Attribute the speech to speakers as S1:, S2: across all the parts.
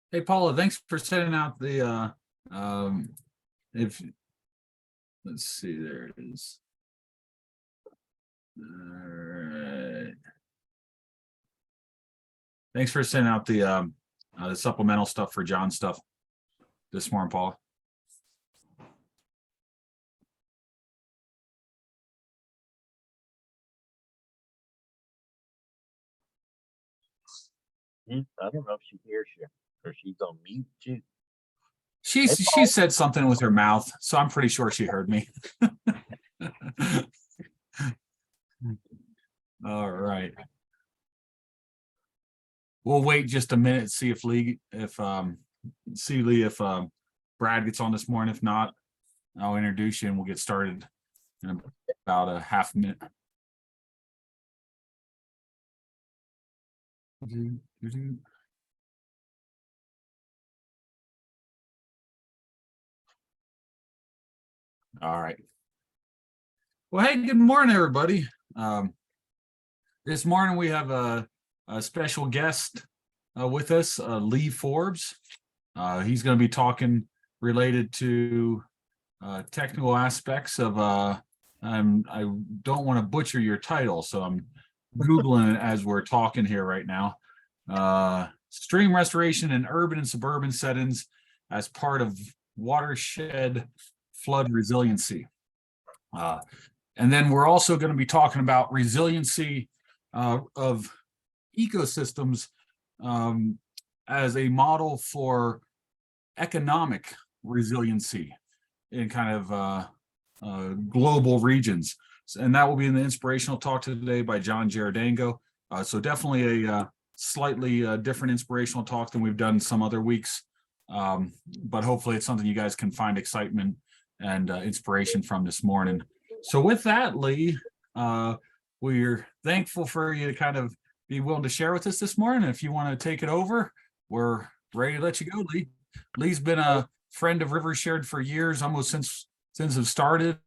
S1: Hey, Paula, thanks for sending out the, if, let's see, there it is. All right. Thanks for sending out the supplemental stuff for John's stuff this morning, Paula.
S2: I don't know if she hears you or she's on mute too.
S1: She said something with her mouth, so I'm pretty sure she heard me. All right. We'll wait just a minute, see if Lee, if Brad gets on this morning. If not, I'll introduce you and we'll get started in about a half minute. All right. Well, hey, good morning, everybody. This morning we have a special guest with us, Lee Forbes. He's going to be talking related to technical aspects of, I don't want to butcher your title, so I'm Googling it as we're talking here right now. Stream restoration in urban and suburban settings as part of watershed flood resiliency. And then we're also going to be talking about resiliency of ecosystems as a model for economic resiliency in kind of global regions. And that will be in the inspirational talk today by John Giardango. So definitely a slightly different inspirational talk than we've done some other weeks. But hopefully it's something you guys can find excitement and inspiration from this morning. So with that, Lee, we're thankful for you to kind of be willing to share with us this morning. If you want to take it over, we're ready to let you go, Lee. Lee's been a friend of Rivershed for years, almost since it started,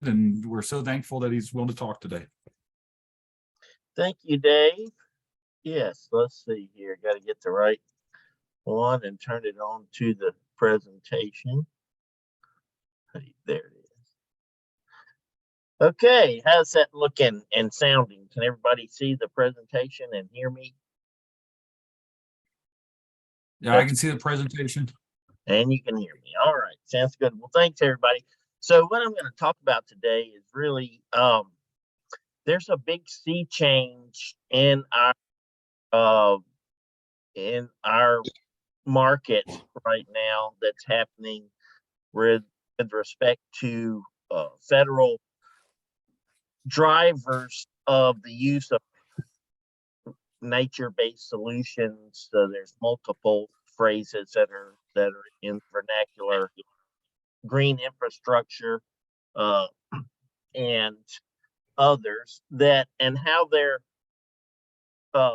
S1: and we're so thankful that he's willing to talk today.
S2: Thank you, Dave. Yes, let's see here. Got to get the right one and turn it on to the presentation. There it is. Okay, how's that looking and sounding? Can everybody see the presentation and hear me?
S1: Yeah, I can see the presentation.
S2: And you can hear me. All right, sounds good. Well, thanks everybody. So what I'm going to talk about today is really there's a big sea change in our market right now that's happening with respect to federal drivers of the use of nature-based solutions. So there's multiple phrases that are in vernacular: green infrastructure and others, that and how their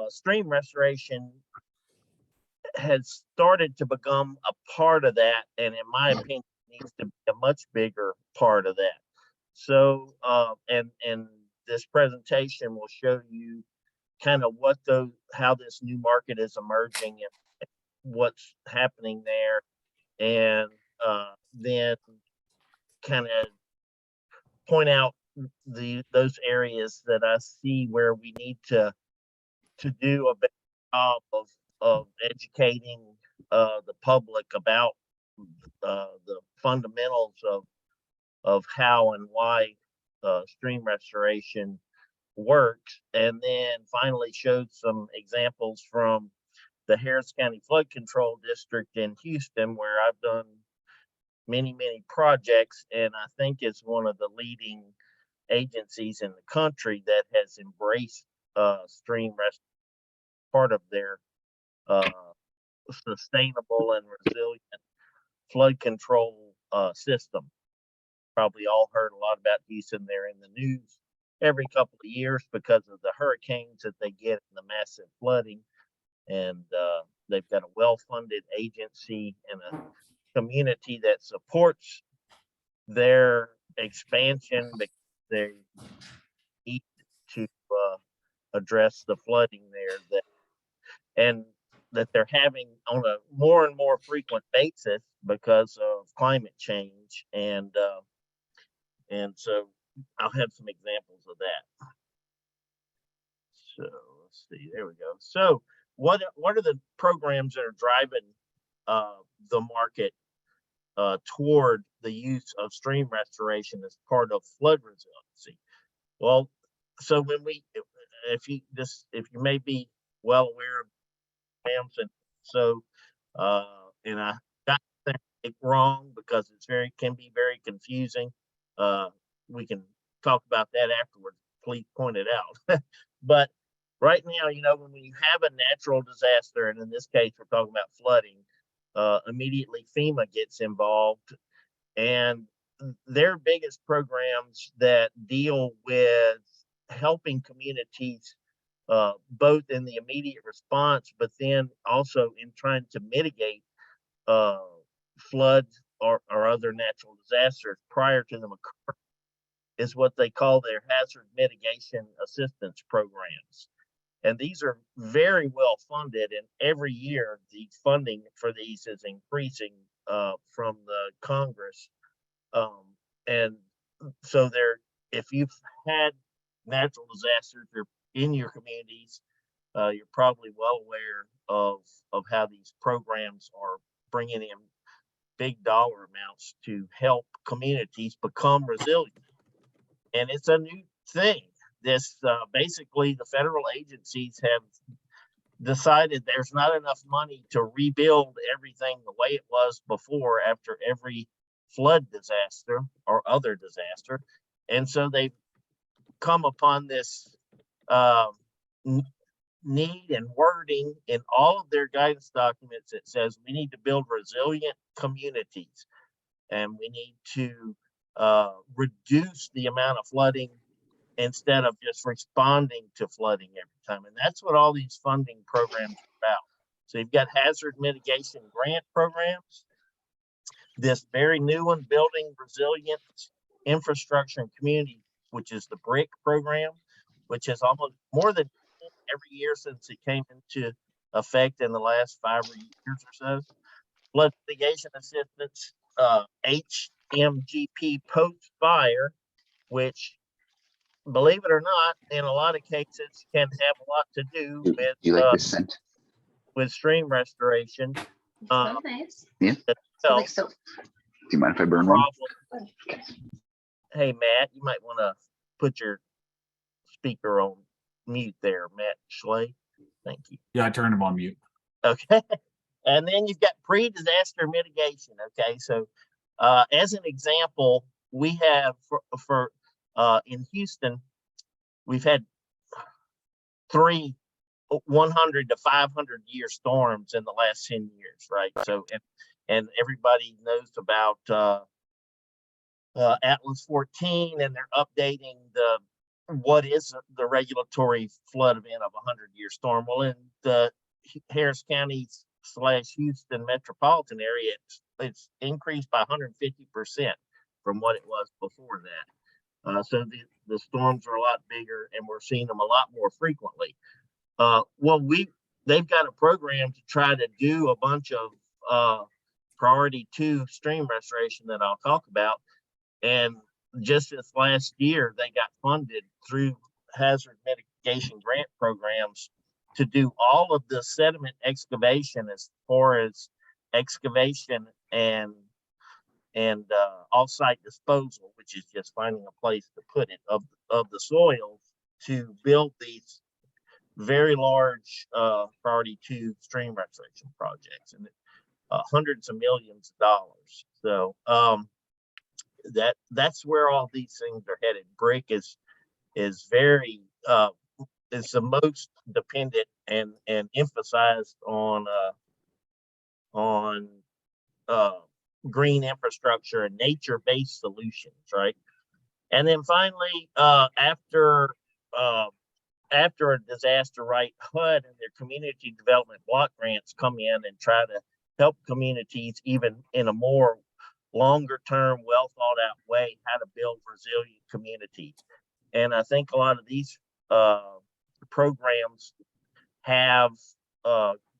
S2: stream restoration has started to become a part of that, and in my opinion needs to be a much bigger part of that. So and this presentation will show you kind of how this new market is emerging and what's happening there, and then kind of point out those areas that I see where we need to do a better job of educating the public about the fundamentals of how and why stream restoration works, and then finally showed some examples from the Harris County Flood Control District in Houston, where I've done many projects, and I think it's one of the leading agencies in the country that has embraced stream restoration, part of their sustainable and resilient flood control system. Probably all heard a lot about Houston. They're in the news every couple of years because of the hurricanes that they get and the massive flooding. And they've got a well-funded agency and a community that supports their expansion because they need to address the flooding there. And that they're having on a more and more frequent basis because of climate change, and so I'll have some examples of that. So let's see, there we go. So what are the programs that are driving the market toward the use of stream restoration as part of flood resiliency? Well, so when if you may be well aware of programs, and so and I got it wrong because can be very confusing. We can talk about that afterwards. Please point it out. But right now, when you have a natural disaster, and in this case, we're talking about flooding, immediately FEMA gets involved, and their biggest programs that deal with helping communities, both in the immediate response, but then also in trying to mitigate floods or other natural disasters prior to them occurring, is what they call their hazard mitigation assistance programs. And these are very well funded, and every year the funding for these is increasing from the Congress. And so if you've had natural disasters in your communities, you're probably well aware of how these programs are bringing in big dollar amounts to help communities become resilient. And it's a new thing. This basically, the federal agencies have decided there's not enough money to rebuild everything the way it was before after every flood disaster or other disaster. And so they've come upon this need and wording in all of their guidance documents that says we need to build resilient communities, and we need to reduce the amount of flooding instead of just responding to flooding every time. And that's what all these funding programs are about. So you've got hazard mitigation grant programs, this very new one, Building Resilient Infrastructure and Community, which is the BRIC program, which has almost more than every year since it came into effect in the last 5 years or so. Flood mitigation assistance, HMGP post-fire, which, believe it or not, in a lot of cases can have a lot to do
S3: Do you like this scent?
S2: with stream restoration.
S4: Smells nice.
S3: Yeah.
S4: Smells like soap.
S3: Do you mind if I burn one?
S2: Hey, Matt, you might want to put your speaker on mute there, Matt Schley. Thank you.
S1: Yeah, I turned him on mute.
S2: Okay. And then you've got pre-disaster mitigation. Okay. So as an example, we have for in Houston, we've had 3 100 to 500 year storms in the last 10 years, right? So, and everybody knows about Atlas 14, and they're updating what is the regulatory flood event of a 100-year storm. Well, in the Harris County / Houston metropolitan area, it's increased by 150% from what it was before that. So the storms are a lot bigger, and we're seeing them a lot more frequently. They've got a program to try to do a bunch of priority 2 stream restoration that I'll talk about. And just this last year, they got funded through hazard mitigation grant programs to do all of the sediment excavation, as far as excavation and off-site disposal, which is just finding a place to put it, of the soils, to build these very large priority 2 stream restoration projects, and hundreds of millions of dollars. So that's where all these things are headed. BRIC is very is the most dependent and emphasized on green infrastructure and nature-based solutions, right? And then finally, after a disaster, right, HUD and their community development block grants come in and try to help communities, even in a more longer term, well thought out way, how to build resilient communities. And I think a lot of these programs have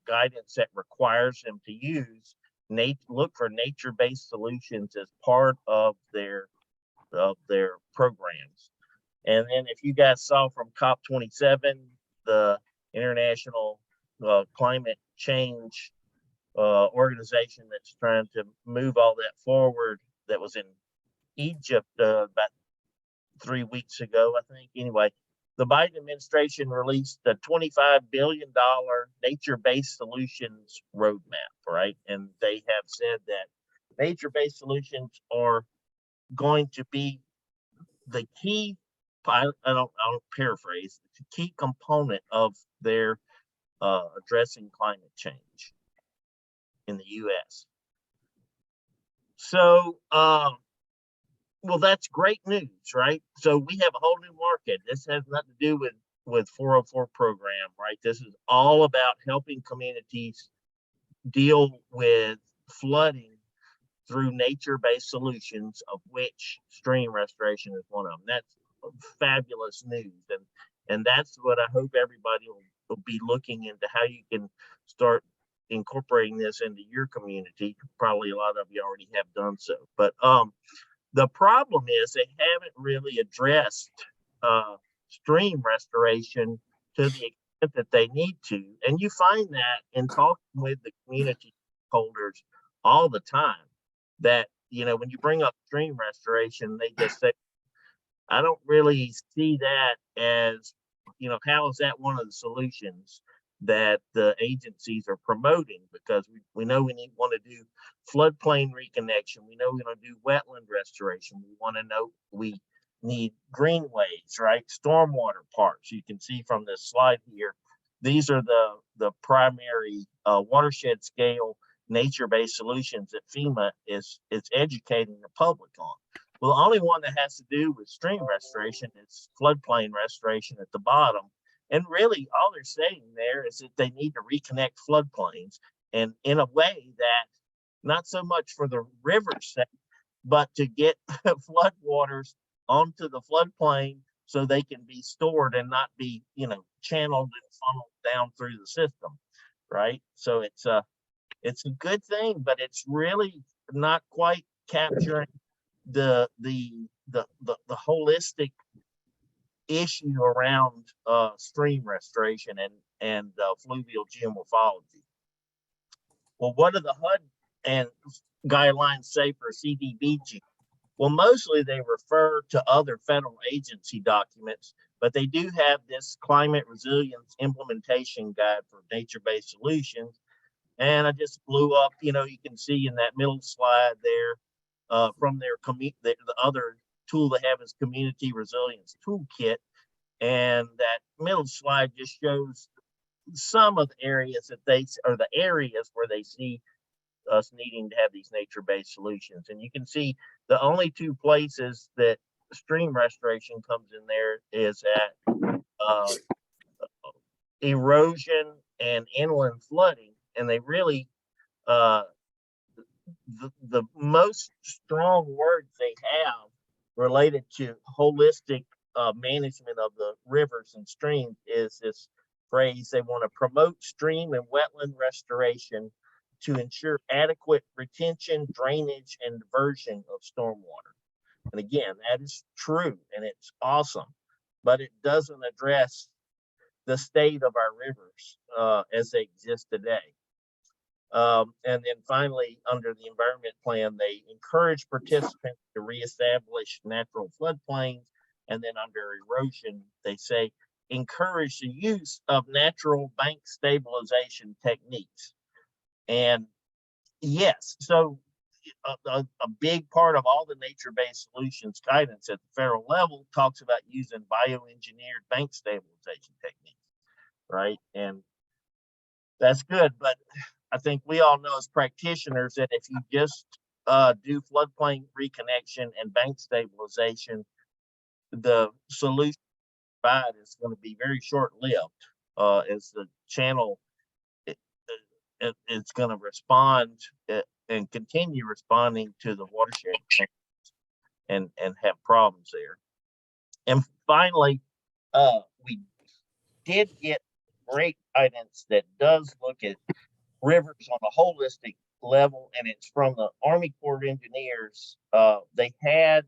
S2: guidance that requires them to use look for nature-based solutions as part of their programs. And then if you guys saw from COP27, the International Climate Change organization that's trying to move all that forward, that was in Egypt about 3 weeks ago, I think. Anyway, the Biden administration released a $25 billion nature-based solutions roadmap, right? And they have said that nature-based solutions are going to be the key, I don't paraphrase, the key component of their addressing climate change in the U.S. So, well, that's great news, right? So we have a whole new market. This has nothing to do with 404 program, right? This is all about helping communities deal with flooding through nature-based solutions, of which stream restoration is one of them. That's fabulous news, and that's what I hope everybody will be looking into, how you can start incorporating this into your community. Probably a lot of you already have done so, but the problem is they haven't really addressed stream restoration to the extent that they need to, and you find that in talking with the community holders all the time, that, you know, when you bring up stream restoration, they just say, I don't really see that as, you know, how is that one of the solutions that the agencies are promoting? Because we know we want to do floodplain reconnection. We know we want to do wetland restoration. We want to know we need greenways, right? Stormwater parks. You can see from this slide here, these are the primary watershed scale nature-based solutions that FEMA is educating the public on. Well, the only one that has to do with stream restoration is floodplain restoration at the bottom. And really all they're saying there is that they need to reconnect floodplains, and in a way that not so much for the river's sake, but to get floodwaters onto the floodplain so they can be stored and not be, you know, channeled and funneled down through the system, right? So it's a good thing, but it's really not quite capturing the holistic issue around stream restoration and fluvial geomorphology. Well, what do the HUD and guidelines say for CDBG? Well, mostly they refer to other federal agency documents, but they do have this climate resilience implementation guide for nature-based solutions. And I just blew up, you know, you can see in that middle slide there from their the other tool they have is Community Resilience Toolkit. And that middle slide just shows some of the areas that the areas where they see us needing to have these nature-based solutions. And you can see the only two places that stream restoration comes in there is at erosion and inland flooding. And they really, the most strong words they have related to holistic management of the rivers and streams is this phrase: they want to promote stream and wetland restoration to ensure adequate retention, drainage, and diversion of stormwater. And again, that is true and it's awesome, but it doesn't address the state of our rivers as they exist today. And then finally, under the environment plan, they encourage participants to reestablish natural floodplains. And then under erosion, they say encourage the use of natural bank stabilization techniques. And yes, so a big part of all the nature-based solutions guidance at the federal level talks about using bioengineered bank stabilization techniques, right? And that's good, but I think we all know as practitioners that if you just do floodplain reconnection and bank stabilization, the solution provided is going to be very short-lived as the channel it's going to respond and continue responding to the watershed and have problems there. And finally, we did get great guidance that does look at rivers on a holistic level, and it's from the Army Corps of Engineers. They had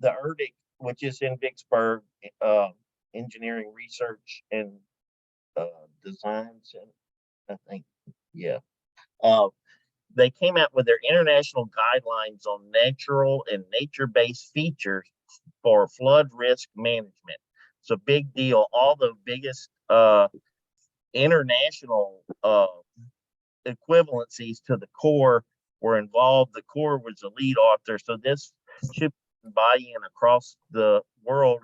S2: the ERDIC, which is in Vicksburg, Engineering Research and Design Center, I think. Yeah. They came out with their international guidelines on natural and nature-based features for flood risk management. It's a big deal. All the biggest international equivalencies to the Corps were involved. The Corps was the lead author, so this should buy-in across the world,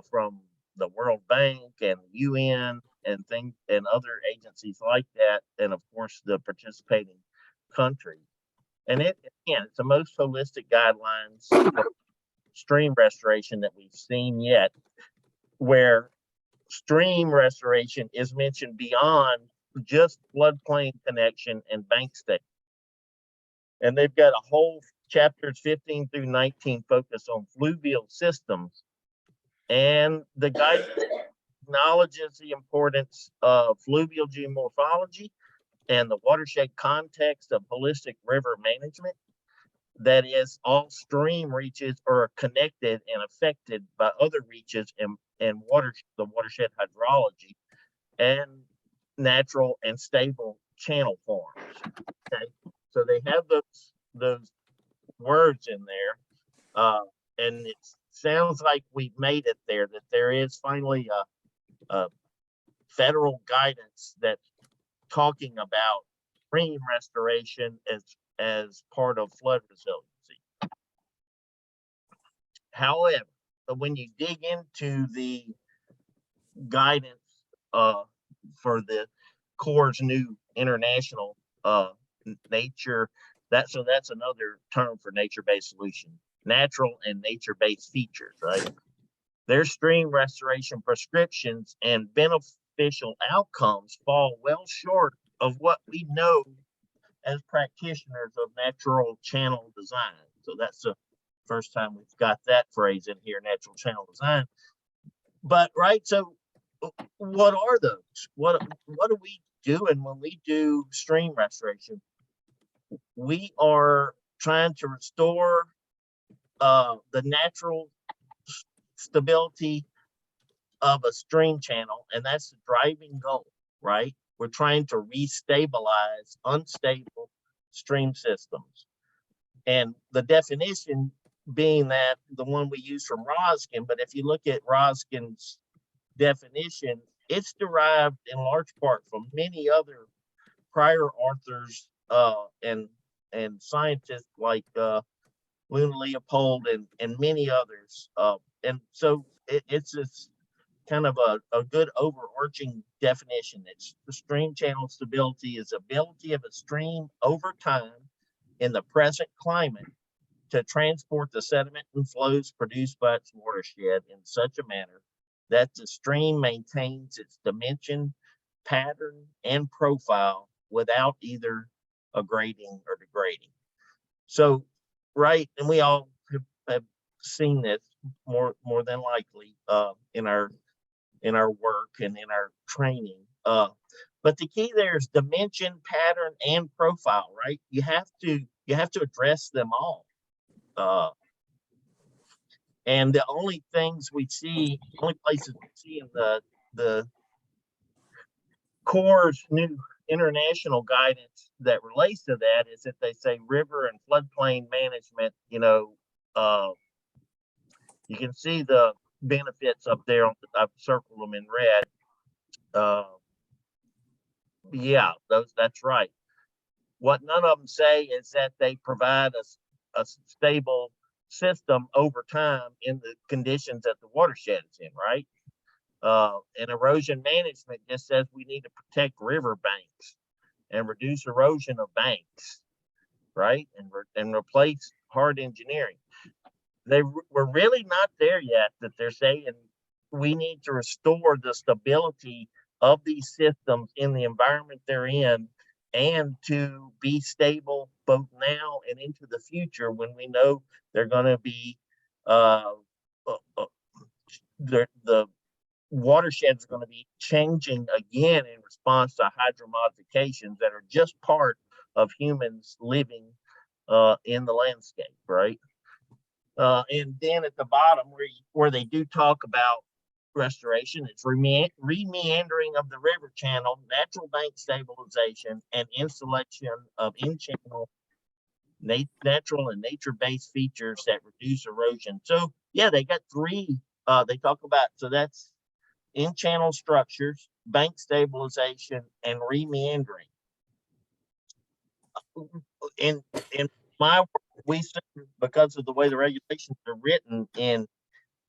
S2: from the World Bank and UN and things and other agencies like that, and of course the participating countries. And it's the most holistic guidelines for stream restoration that we've seen yet, where stream restoration is mentioned beyond just floodplain connection and bank state. And they've got a whole chapters 15 through 19 focus on fluvial systems, and the guidance acknowledges the importance of fluvial geomorphology and the watershed context of holistic river management. That is, all stream reaches are connected and affected by other reaches and the watershed hydrology and natural and stable channel forms. Okay, so they have those words in there, and it sounds like we've made it there. That there is finally a federal guidance that's talking about stream restoration as part of flood resiliency. However, when you dig into the guidance for the Corps' new international nature, that's another term for nature-based solution, natural and nature-based features, right? Their stream restoration prescriptions and beneficial outcomes fall well short of what we know as practitioners of natural channel design. So that's the first time we've got that phrase in here, natural channel design. But right, so what are those? What are we doing when we do stream restoration? We are trying to restore the natural stability of a stream channel, and that's the driving goal, right? We're trying to restabilize unstable stream systems. And the definition being that the one we use from Roskin, but if you look at Roskin's definition, it's derived in large part from many other prior authors and scientists like Luna Leopold and many others. And so it's this kind of a good overarching definition. It's the stream channel stability is ability of a stream over time in the present climate to transport the sediment and flows produced by its watershed in such a manner that the stream maintains its dimension, pattern, and profile without either aggrading or degrading. So, right, and we all have seen this more than likely in our work and in our training. But the key there is dimension, pattern, and profile, right? You have to address them all. And the only things we see, only places we see in the Corps' new international guidance that relates to that is that they say river and floodplain management. You can see the benefits up there. I've circled them in red. Yeah, that's right. What none of them say is that they provide a stable system over time in the conditions that the watershed is in, right? And erosion management just says we need to protect river banks and reduce erosion of banks, right? And replace hard engineering. We're really not there yet, that they're saying we need to restore the stability of these systems in the environment they're in, and to be stable both now and into the future when we know they're going to be the watersheds are going to be changing again in response to hydro modifications that are just part of humans living in the landscape, right? And then at the bottom where they do talk about restoration, it's remeandering of the river channel, natural bank stabilization, and installation of in-channel natural and nature-based features that reduce erosion. So yeah, they got three. They talk about, so that's in-channel structures, bank stabilization, and remeandering. In my work, we see, because of the way the regulations are written in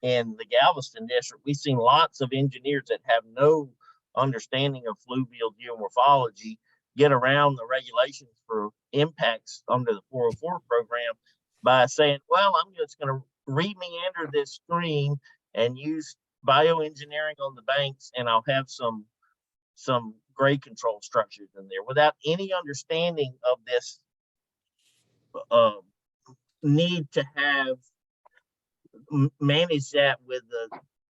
S2: the Galveston district, we've seen lots of engineers that have no understanding of fluvial geomorphology get around the regulations for impacts under the 404 program by saying, well, I'm just going to remeander this stream and use bioengineering on the banks, and I'll have some grade control structures in there without any understanding of this need to have manage that with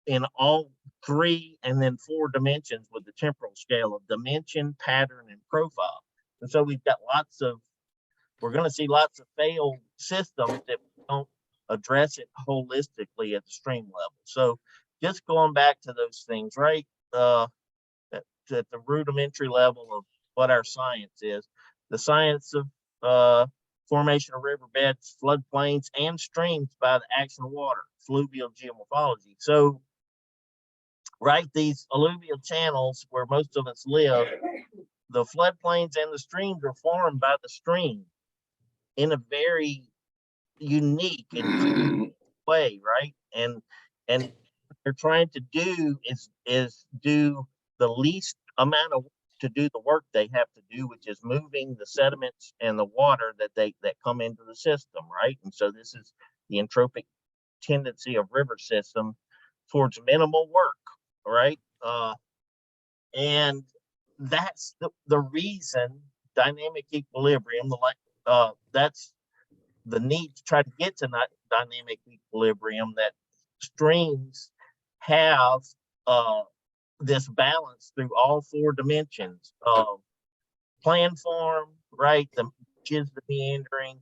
S2: in all 3 and then 4 dimensions with the temporal scale of dimension, pattern, and profile. And so we've got we're going to see lots of failed systems that don't address it holistically at the stream level. So just going back to those things, right? At the rudimentary level of what our science is, the science of formation of riverbeds, floodplains, and streams by the action of water, fluvial geomorphology. So, right, these alluvial channels where most of us live, the floodplains and the streams are formed by the stream in a very unique and way, right? And what they're trying to do is do the least amount of to do the work they have to do, which is moving the sediments and the water that come into the system, right? And so this is the entropic tendency of river system towards minimal work, right? And that's the reason dynamic equilibrium, that's the need to try to get to dynamic equilibrium, that streams have this balance through all 4 dimensions of plan form, right? Which is the meandering,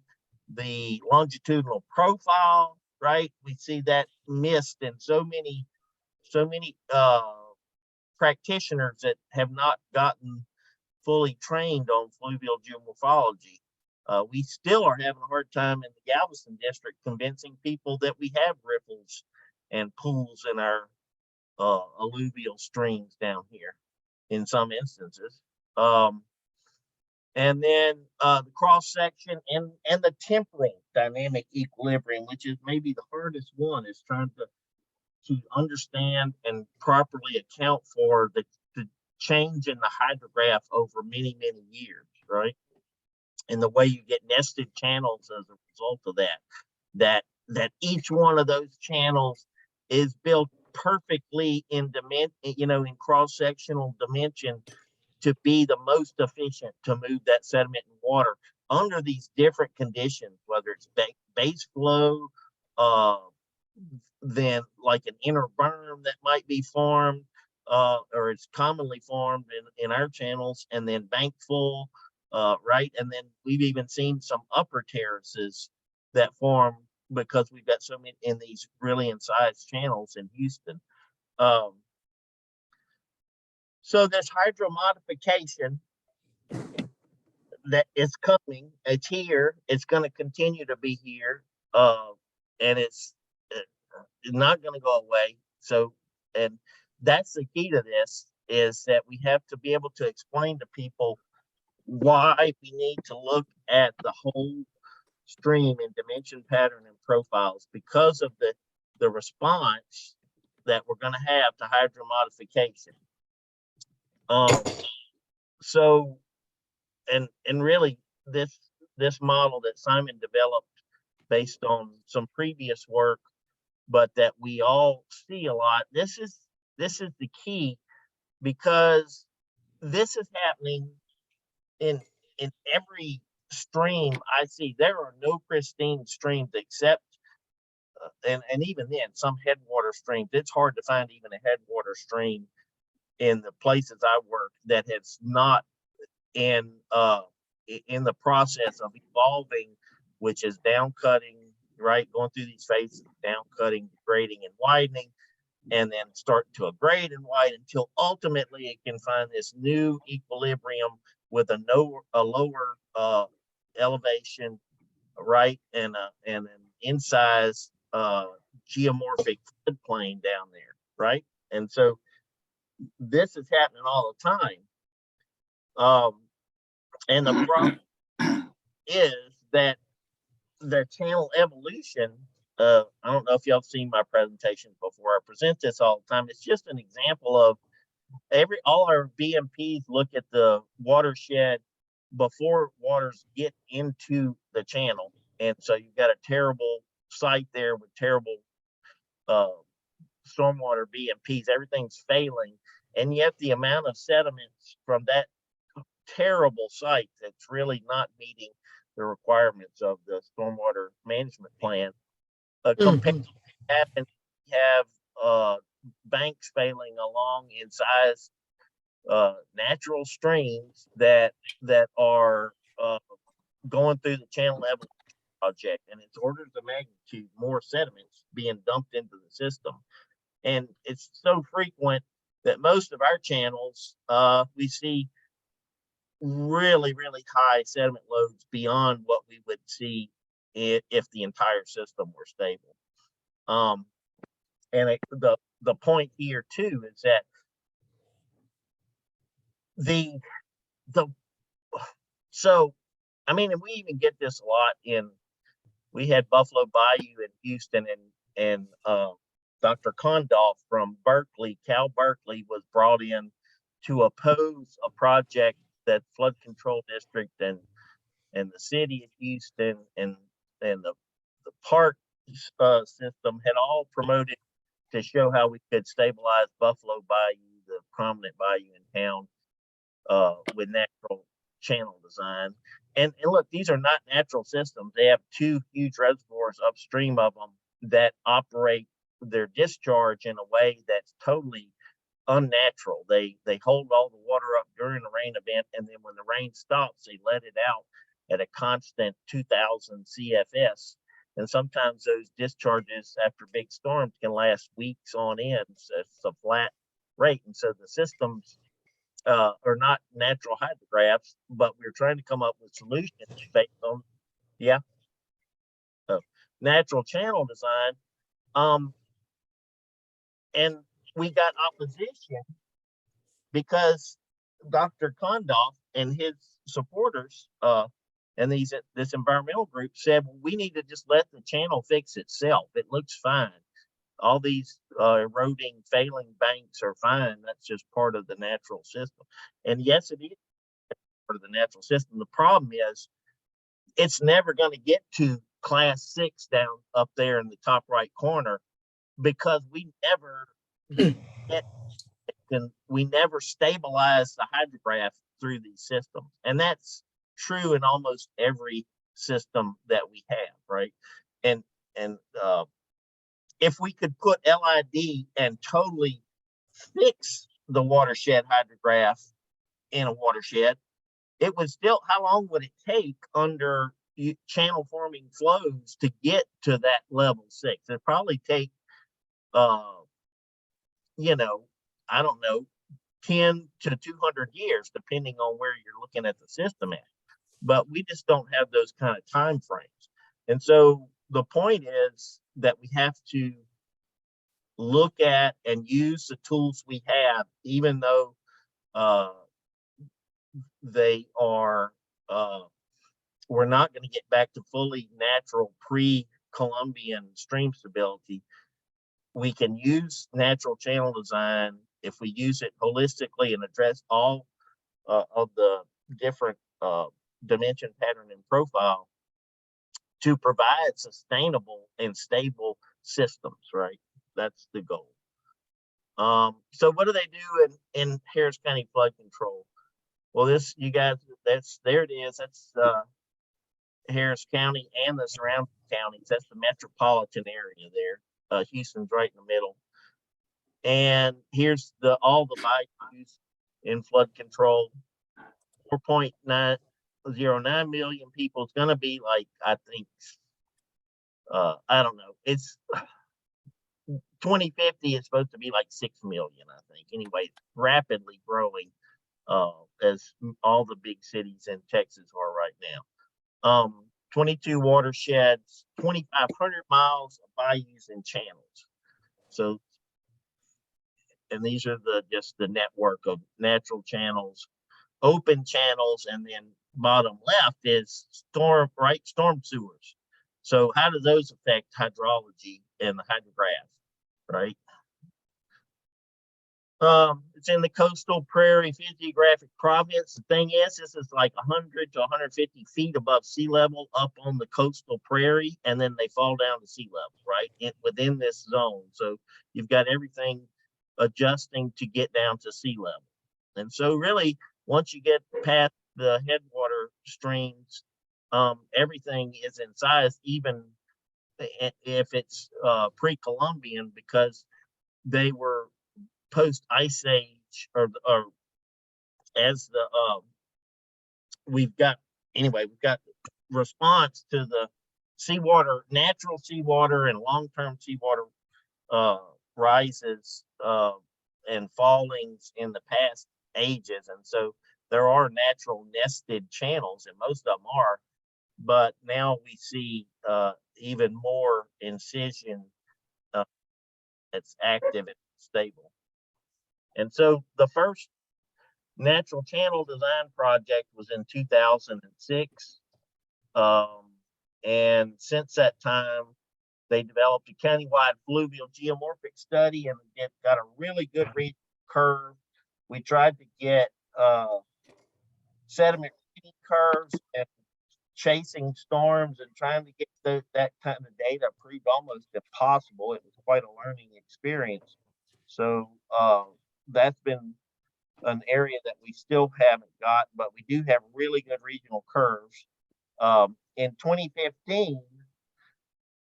S2: the longitudinal profile, right? We see that missed in so many practitioners that have not gotten fully trained on fluvial geomorphology. We still are having a hard time in the Galveston district convincing people that we have riffles and pools in our alluvial streams down here in some instances. And then the cross section and the temporal dynamic equilibrium, which is maybe the hardest one, is trying to understand and properly account for the change in the hydrograph over many years, right? And the way you get nested channels as a result of that each one of those channels is built perfectly in in cross-sectional dimension to be the most efficient to move that sediment and water under these different conditions, whether it's base flow, then like an inner berm that might be formed, or it's commonly formed in our channels, and then bank full, right? And then we've even seen some upper terraces that form because we've got so many in these really incised channels in Houston. So this hydro modification that is coming, it's here, it's going to continue to be here, and it's not going to go away. So, and that's the key to this, is that we have to be able to explain to people why we need to look at the whole stream in dimension, pattern, and profiles, because of the response that we're going to have to hydro modification. So, and really this model that Simon developed based on some previous work, but that we all see a lot, this is the key, because this is happening in every stream I see. There are no pristine streams except and even then, some headwater streams, it's hard to find even a headwater stream in the places I work that has not in the process of evolving, which is down cutting, right? Going through these phases, down cutting, degrading, and widening, and then start to grade and widen until ultimately it can find this new equilibrium with a lower elevation, right? And an incised geomorphic floodplain down there, right? And so this is happening all the time. And the problem is that their channel evolution, I don't know if y'all have seen my presentations before. I present this all the time. It's just an example of all our BMPs look at the watershed before waters get into the channel. And so you've got a terrible site there with terrible stormwater BMPs. Everything's failing. And yet the amount of sediments from that terrible site that's really not meeting the requirements of the stormwater management plan compared to what happens, we have banks failing along incised natural streams that are going through the channel evolution project, and it's orders of magnitude more sediments being dumped into the system. And it's so frequent that most of our channels, we see really, really high sediment loads beyond what we would see if the entire system were stable. And the point here too is that so I mean, and we even get this a lot we had Buffalo Bayou in Houston, and Dr. Condolf from Berkeley, Cal Berkeley, was brought in to oppose a project that flood control district and the city of Houston and the park system had all promoted to show how we could stabilize Buffalo Bayou, the prominent bayou in town, with natural channel design. And look, these are not natural systems. They have two huge reservoirs upstream of them that operate their discharge in a way that's totally unnatural. They hold all the water up during the rain event, and then when the rain stops, they let it out at a constant 2,000 CFS. And sometimes those discharges after big storms can last weeks on end. So it's a flat rate. And so the systems are not natural hydrographs, but we're trying to come up with solutions based on, natural channel design. And we got opposition because Dr. Condolf and his supporters and this environmental group said, well, we need to just let the channel fix itself. It looks fine. All these eroding, failing banks are fine. That's just part of the natural system. And yes, it is part of the natural system. The problem is it's never going to get to class 6 down up there in the top right corner because we never stabilize the hydrograph through these systems. And that's true in almost every system that we have, right? And if we could put LID and totally fix the watershed hydrograph in a watershed, it would still, how long would it take under channel forming flows to get to that level 6? It'd probably take, I don't know, 10 to 200 years, depending on where you're looking at the system at. But we just don't have those kind of time frames. And so the point is that we have to look at and use the tools we have, even though they are, we're not going to get back to fully natural pre-Columbian stream stability. We can use natural channel design if we use it holistically and address all of the different dimension, pattern, and profile to provide sustainable and stable systems, right? That's the goal. So what do they do in Harris County flood control? Well, this, you guys, there it is. That's Harris County and the surrounding counties. That's the metropolitan area there. Houston's right in the middle. And here's all the bayous in flood control. 4.909 million people. It's going to be like, I think, I don't know. It's 2050 is supposed to be like 6 million, I think. Anyway, rapidly growing as all the big cities in Texas are right now. 22 watersheds, 2,500 miles of bayous and channels. So, and these are just the network of natural channels, open channels, and then bottom left is storm sewers. So how do those affect hydrology and the hydrograph, right? It's in the coastal Prairie Physiographic province. The thing is, this is like 100 to 150 feet above sea level up on the coastal Prairie, and then they fall down to sea level, right? Within this zone. So you've got everything adjusting to get down to sea level. And so really, once you get past the headwater streams, everything is in size, even if it's pre-Columbian, because they were post ice age, or as the we've got response to the seawater, natural seawater and long-term seawater rises and fallings in the past ages. And so there are natural nested channels, and most of them are, but now we see even more incision that's active and stable. And so the first natural channel design project was in 2006. And since that time, they developed a countywide fluvial geomorphic study, and it got a really good read curve. We tried to get sediment reading curves and chasing storms and trying to get that kind of data proved almost impossible. It was quite a learning experience. So that's been an area that we still haven't got, but we do have really good regional curves. In 2015,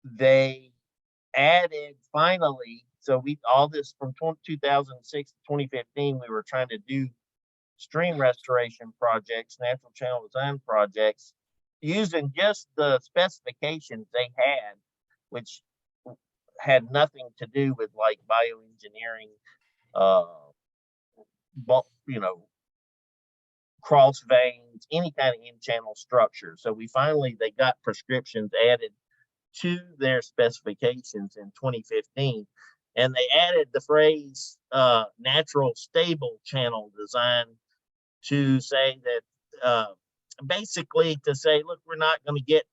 S2: they added finally, so all this from 2006 to 2015, we were trying to do stream restoration projects, natural channel design projects, using just the specifications they had, which had nothing to do with like bioengineering, cross veins, any kind of in-channel structure. So they got prescriptions added to their specifications in 2015, and they added the phrase natural stable channel design to say that basically to say, look, we're not going to get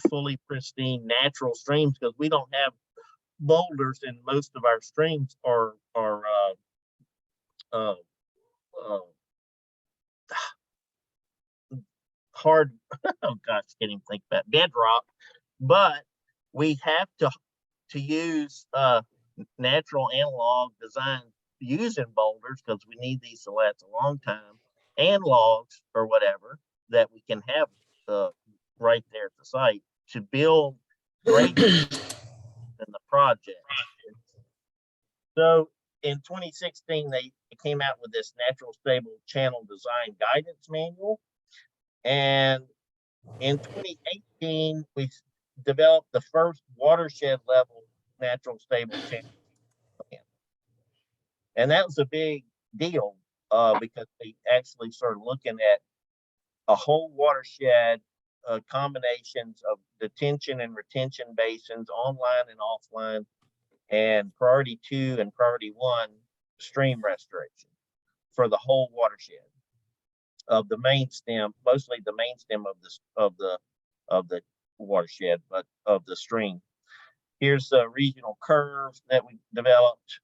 S2: fully pristine natural streams because we don't have boulders, and most of our streams are hard. Oh gosh, can't even think about bedrock. But we have to use natural analog design using boulders because we need these to last a long time, and logs or whatever that we can have right there at the site to build great in the project. So in 2016, they came out with this natural stable channel design guidance manual. And in 2018, we developed the first watershed level natural stable channel plan. And that was a big deal because they actually started looking at a whole watershed, combinations of detention and retention basins, online and offline, and priority 2 and priority 1 stream restoration for the whole watershed of the main stem, mostly the main stem of the watershed, but of the stream. Here's the regional curves that we developed.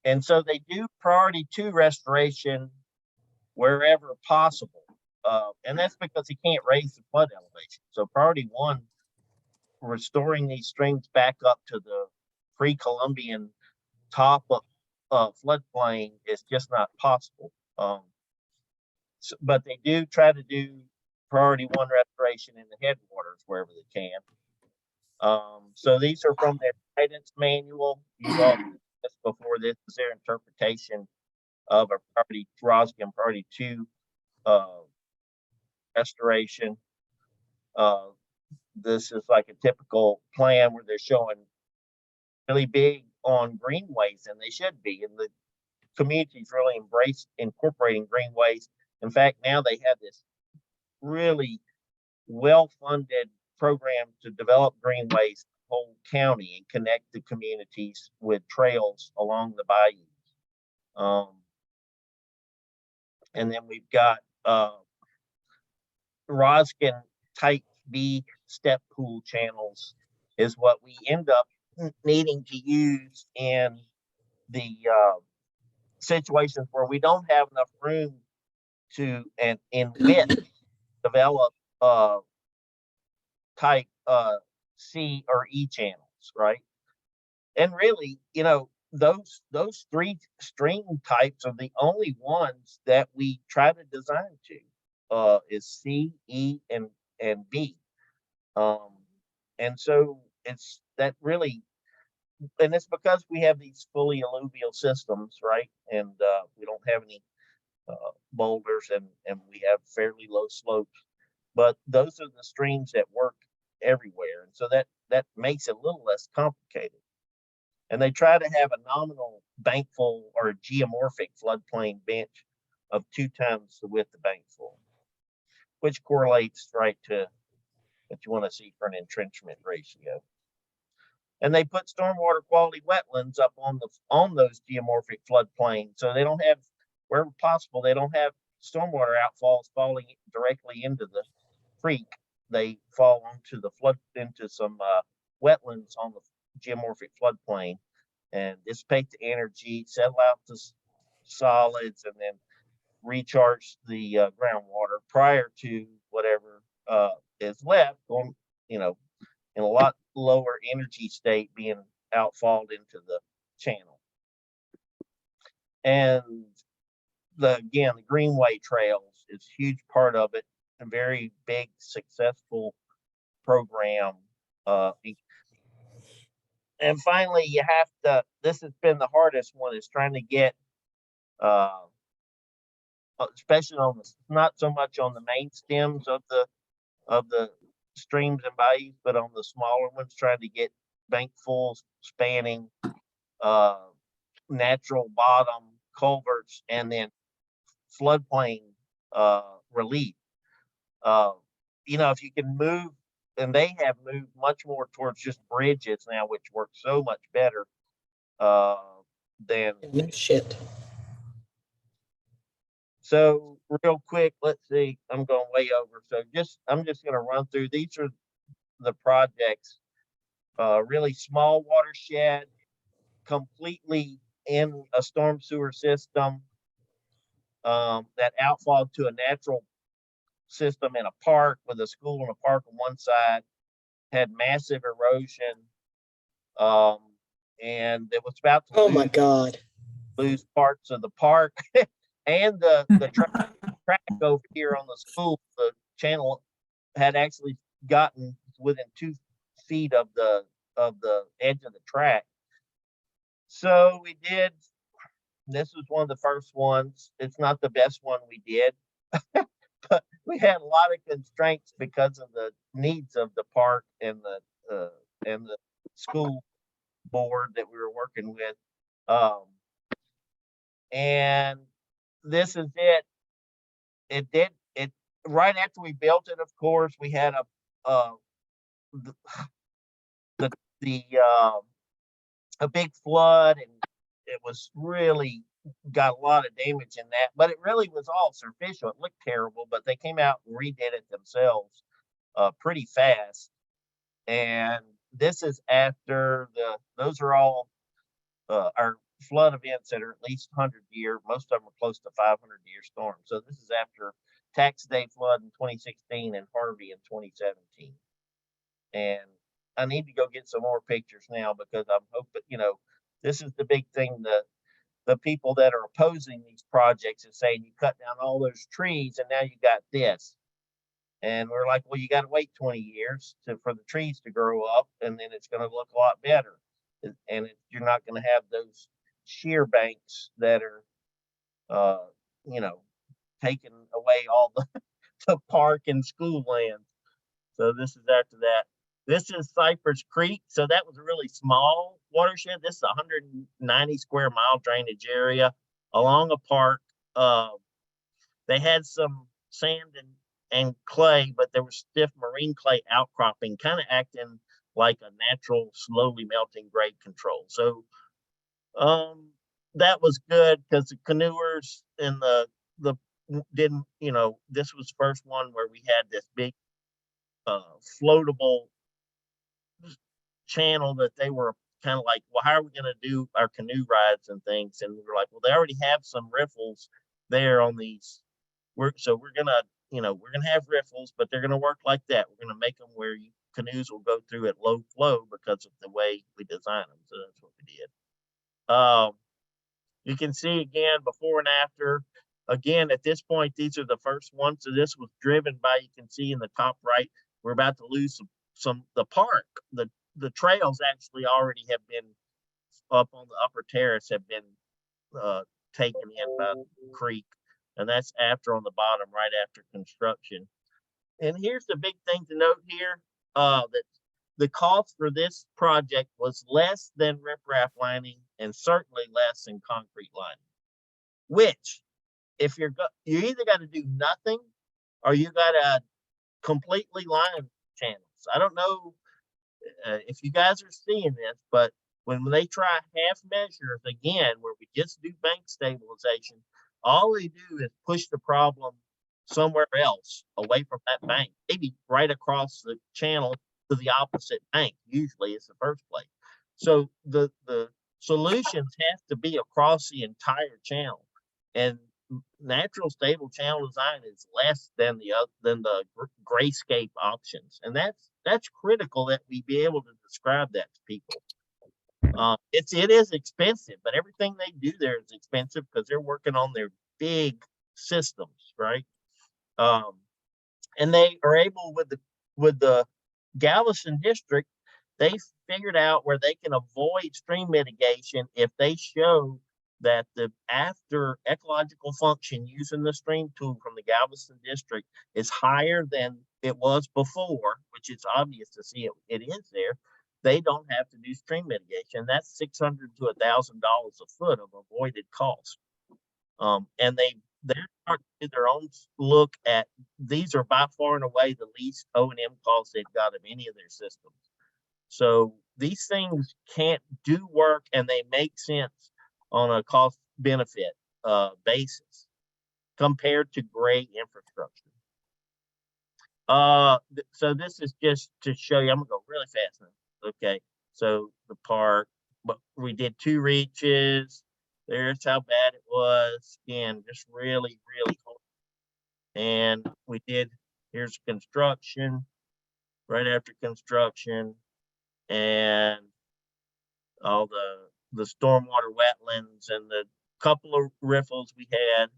S2: And so they do priority 2 restoration wherever possible. And that's because he can't raise the flood elevation. So priority 1, restoring these streams back up to the pre-Columbian top of floodplain is just not possible. But they do try to do priority one restoration in the headwaters wherever they can. So these are from their guidance manual. You've all seen this before. This is their interpretation of a priority Roskin priority 2 restoration. This is like a typical plan where they're showing really big on greenways, and they should be. And the communities really embrace incorporating greenways. In fact, now they have this really well-funded program to develop greenways in the whole county and connect the communities with trails along the bayous. And then we've got Roskin type B step pool channels is what we end up needing to use in the situations where we don't have enough room to, and in width, develop type C or E channels, right? And really, you know, those three stream types are the only ones that we try to design to, is C, E, and B. And so it's that really, and it's because we have these fully alluvial systems, right? And we don't have any boulders, and we have fairly low slopes, but those are the streams that work everywhere. And so that makes it a little less complicated. And they try to have a nominal bankful or geomorphic floodplain bench of 2 times the width of bankful, which correlates right to what you want to see for an entrenchment ratio. And they put stormwater quality wetlands up on those geomorphic floodplains, so they don't have, wherever possible, they don't have stormwater outfalls falling directly into the creek. They fall into some wetlands on the geomorphic floodplain and dissipate the energy, settle out the solids, and then recharge the groundwater prior to whatever is left on, you know, in a lot lower energy state being outfalled into the channel. And again, the Greenway Trails is a huge part of it, a very big, successful program. And finally, you have to, this has been the hardest one, is trying to get, especially on the, not so much on the main stems of the streams and bayous, but on the smaller ones, trying to get bankfuls spanning natural bottom culverts and then floodplain relief. You know, if you can move, and they have moved much more towards just bridges now, which works so much better than
S5: shit.
S2: So real quick, let's see, I'm going way over. So I'm just going to run through. These are the projects. Really small watershed, completely in a storm sewer system, that outfall to a natural system in a park with a school and a park on one side, had massive erosion, and it was about to
S5: Oh my God.
S2: lose parts of the park and the track over here on the school. The channel had actually gotten within 2 feet of the edge of the track. So we did, this was one of the first ones. It's not the best one we did, but we had a lot of constraints because of the needs of the park and the school board that we were working with. And this is it. It right after we built it, of course, we had a big flood, and it was really got a lot of damage in that, but it really was all superficial. It looked terrible, but they came out and redid it themselves pretty fast. And this is after those are all our flood events that are at least 100-year. Most of them are close to 500-year storms. So this is after Tax Day flood in 2016 and Harvey in 2017. And I need to go get some more pictures now, because I'm hoping, you know, this is the big thing. The people that are opposing these projects is saying you cut down all those trees and now you got this. And we're like, well, you got to wait 20 years for the trees to grow up, and then it's going to look a lot better. And you're not going to have those shear banks that are, you know, taking away all the park and school land. So this is after that. This is Cypress Creek. So that was a really small watershed. This is a 190 square mile drainage area along a park. They had some sand and clay, but there was stiff marine clay outcropping, kind of acting like a natural, slowly melting grade control. So that was good because the canoers and the didn't, you know, this was the first one where we had this big floatable channel that they were kind of like, well, how are we going to do our canoe rides and things? And we were like, well, they already have some riffles there on these. So we're gonna, you know, we're gonna have riffles, but they're gonna work like that. We're gonna make them where canoes will go through at low flow because of the way we design them. So that's what we did. You can see again before and after. Again, at this point, these are the first ones. So this was driven by, you can see in the top right, we're about to lose the park. The trails actually already have been up on the upper terrace, have been taken in by the creek. And that's after on the bottom, right after construction. And here's the big thing to note here, that the cost for this project was less than riprap lining and certainly less than concrete lining, which if you either got to do nothing or you got to completely line channels. I don't know if you guys are seeing this, but when they try half measures again, where we just do bank stabilization, all they do is push the problem somewhere else away from that bank, maybe right across the channel to the opposite bank. Usually it's the first place. So the solutions have to be across the entire channel, and natural stable channel design is less than the grayscape options. And that's critical that we be able to describe that to people. It is expensive, but everything they do there is expensive because they're working on their big systems, right? And they are able with the Galveston district, they figured out where they can avoid stream mitigation if they show that the after ecological function using the stream tool from the Galveston district is higher than it was before, which is obvious to see it is there. They don't have to do stream mitigation. That's $600 to $1,000 a foot of avoided cost. And they're starting to do their own look at, these are by far and away the least O&M costs they've got of any of their systems. So these things can't do work, and they make sense on a cost benefit basis compared to gray infrastructure. So this is just to show you, I'm gonna go really fast now. Okay, so the park, but we did 2 reaches. There's how bad it was. Again, just really, really cool. And we did, here's construction, right after construction, and all the stormwater wetlands and the couple of riffles we had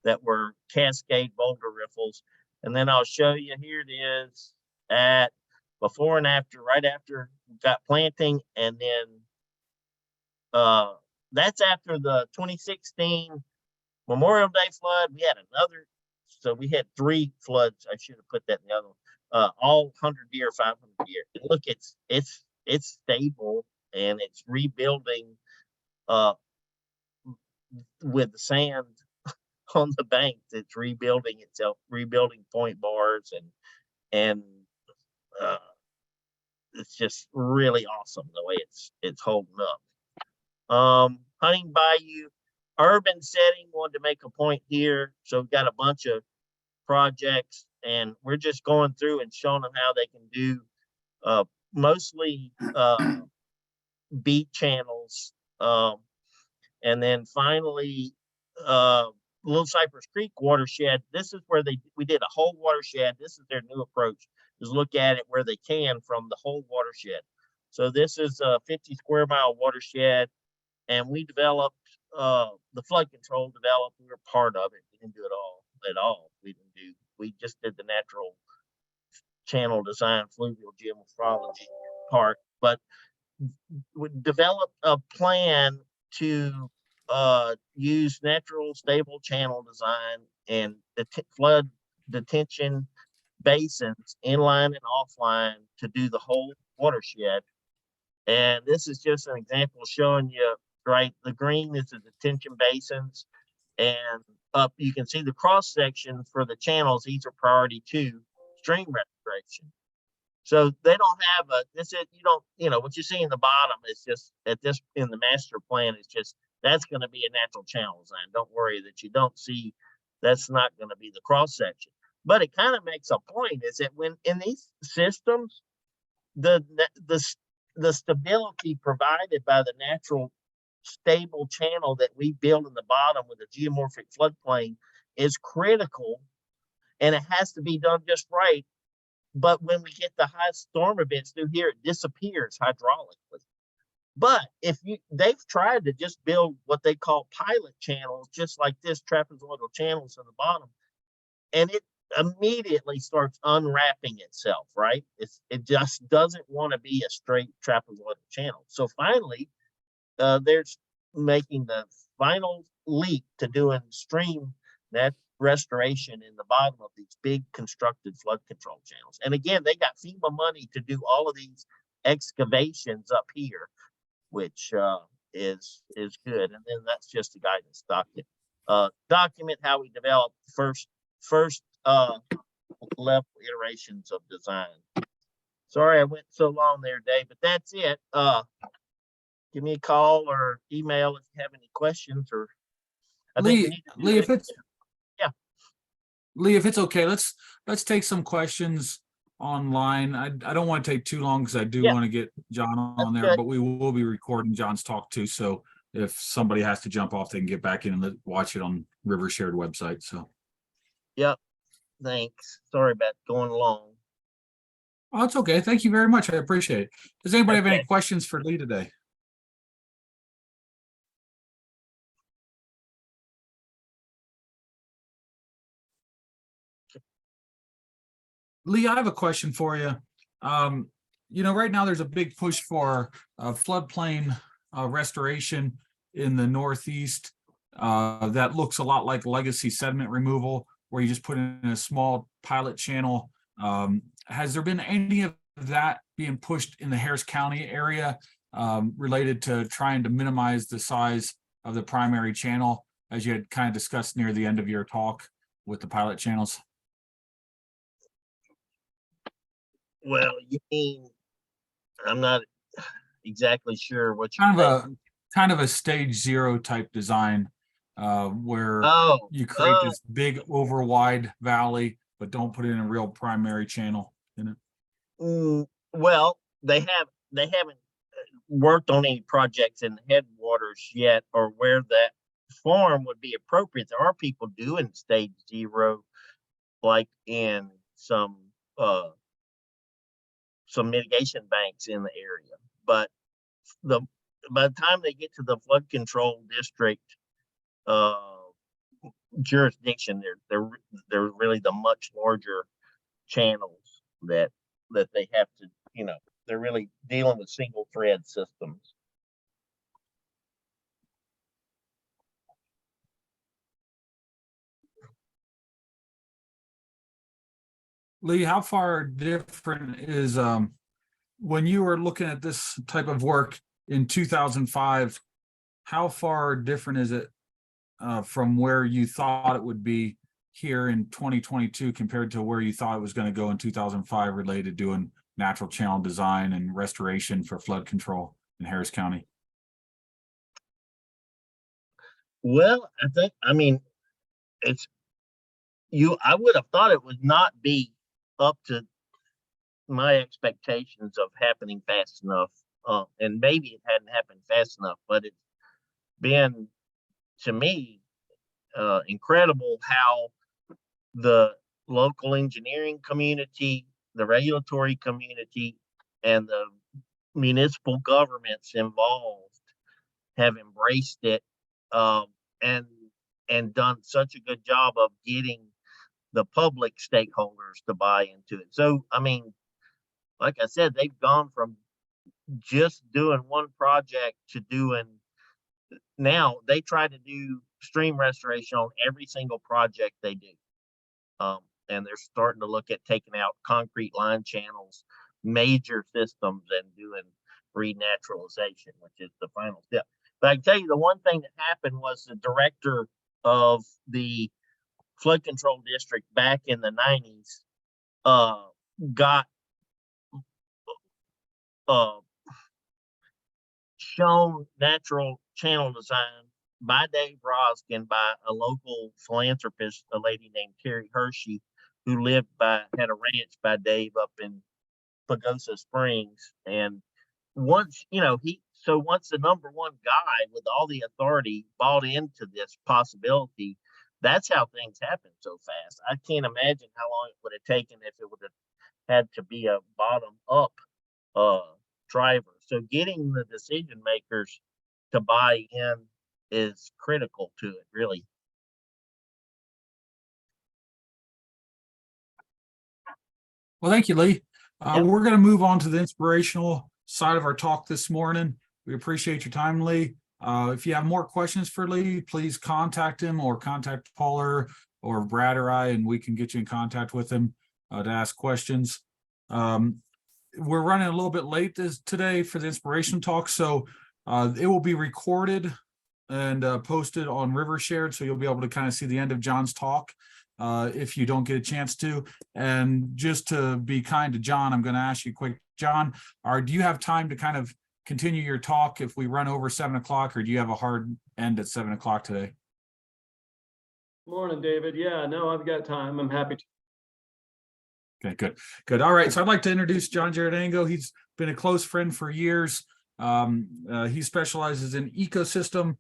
S2: that were Cascade boulder riffles. And then I'll show you, here it is at before and after, right after we got planting. And then that's after the 2016 Memorial Day flood. We had another, so we had 3 floods. I should have put that in the other one. All 100 year, 500 year. And look, it's stable, and it's rebuilding with the sand on the bank. It's rebuilding itself, rebuilding point bars, and it's just really awesome the way it's holding up. Hunting Bayou, urban setting, wanted to make a point here. So we've got a bunch of projects, and we're just going through and showing them how they can do mostly beat channels. And then finally, Little Cypress Creek watershed. This is where we did a whole watershed. This is their new approach, is look at it where they can from the whole watershed. So this is a 50 square mile watershed, and we developed the flood control developed. We were part of it. We didn't do it all at all. We just did the natural channel design, fluvial geomorphology part, but would develop a plan to use natural stable channel design and flood detention basins inline and offline to do the whole watershed. And this is just an example showing you, right, the green is the detention basins, and up you can see the cross section for the channels. These are priority 2 stream restoration. So they don't have this is, what you see in the bottom is just in the master plan is just, that's going to be a natural channel design. Don't worry that you don't see, that's not going to be the cross section. But it kind of makes a point is that when in these systems, the stability provided by the natural stable channel that we build in the bottom with the geomorphic floodplain is critical, and it has to be done just right. But when we get the high storm events through here, it disappears hydraulically. But they've tried to just build what they call pilot channels, just like this, trapezoidal channels in the bottom, and it immediately starts unwrapping itself, right? It just doesn't want to be a straight trapezoidal channel. So finally, they're making the final leap to doing stream net restoration in the bottom of these big constructed flood control channels. And again, they got FEMA money to do all of these excavations up here, which is good. And then that's just a guidance document. Document how we develop first level iterations of design. Sorry I went so long there, Dave, but that's it. Give me a call or email if you have any questions. Or
S1: Lee, if it's okay, let's take some questions online. I don't want to take too long because I do want to get John on there, but we will be recording John's talk too. So if somebody has to jump off, they can get back in and watch it on River Shared website. So.
S2: Yep. Thanks. Sorry about going long.
S1: Oh, it's okay. Thank you very much. I appreciate it. Does anybody have any questions for Lee today? Lee, I have a question for you. Right now there's a big push for floodplain restoration in the Northeast that looks a lot like legacy sediment removal, where you just put in a small pilot channel. Has there been any of that being pushed in the Harris County area related to trying to minimize the size of the primary channel, as you had kind of discussed near the end of your talk with the pilot channels?
S2: Well, you mean, I'm not exactly sure what you
S1: kind of a stage 0 type design where you create this big over wide valley, but don't put in a real primary channel in it.
S2: Well, they haven't worked on any projects in the headwaters yet, or where that form would be appropriate. There are people doing stage 0, like in some mitigation banks in the area, but by the time they get to the flood control district jurisdiction, they're really the much larger channels that they have to, they're really dealing with single thread systems.
S1: Lee, how far different is when you were looking at this type of work in 2005, how far different is it from where you thought it would be here in 2022 compared to where you thought it was going to go in 2005 related to doing natural channel design and restoration for flood control in Harris County?
S2: Well, I would have thought it would not be up to my expectations of happening fast enough. And maybe it hadn't happened fast enough, but it's been, to me, incredible how the local engineering community, the regulatory community, and the municipal governments involved have embraced it and done such a good job of getting the public stakeholders to buy into it. So, I mean, like I said, they've gone from just doing one project to doing, now they try to do stream restoration on every single project they do. And they're starting to look at taking out concrete line channels, major systems, and doing renaturalization, which is the final step. But I can tell you the one thing that happened was the director of the flood control district back in the 90s got shown natural channel design by Dave Rosk and by a local philanthropist, a lady named Terry Hershey, who had a ranch by Dave up in Pagosa Springs. And once, once the number one guy with all the authority bought into this possibility, that's how things happen so fast. I can't imagine how long it would have taken if it would have had to be a bottom up driver. So getting the decision makers to buy in is critical to it, really.
S1: Well, thank you, Lee.
S2: Yep.
S1: We're going to move on to the inspirational side of our talk this morning. We appreciate your time, Lee. If you have more questions for Lee, please contact him or contact Paul or Brad or I, and we can get you in contact with him to ask questions. We're running a little bit late today for the inspiration talk, so it will be recorded and posted on Rivershared, so you'll be able to kind of see the end of John's talk if you don't get a chance to. And just to be kind to John, I'm going to ask you quick, John, do you have time to kind of continue your talk if we run over 7 o'clock, or do you have a hard end at 7 o'clock today?
S5: Morning, David. Yeah, no, I've got time. I'm happy to.
S1: Okay, good. All right, so I'd like to introduce John Giardango. He's been a close friend for years. He specializes in ecosystem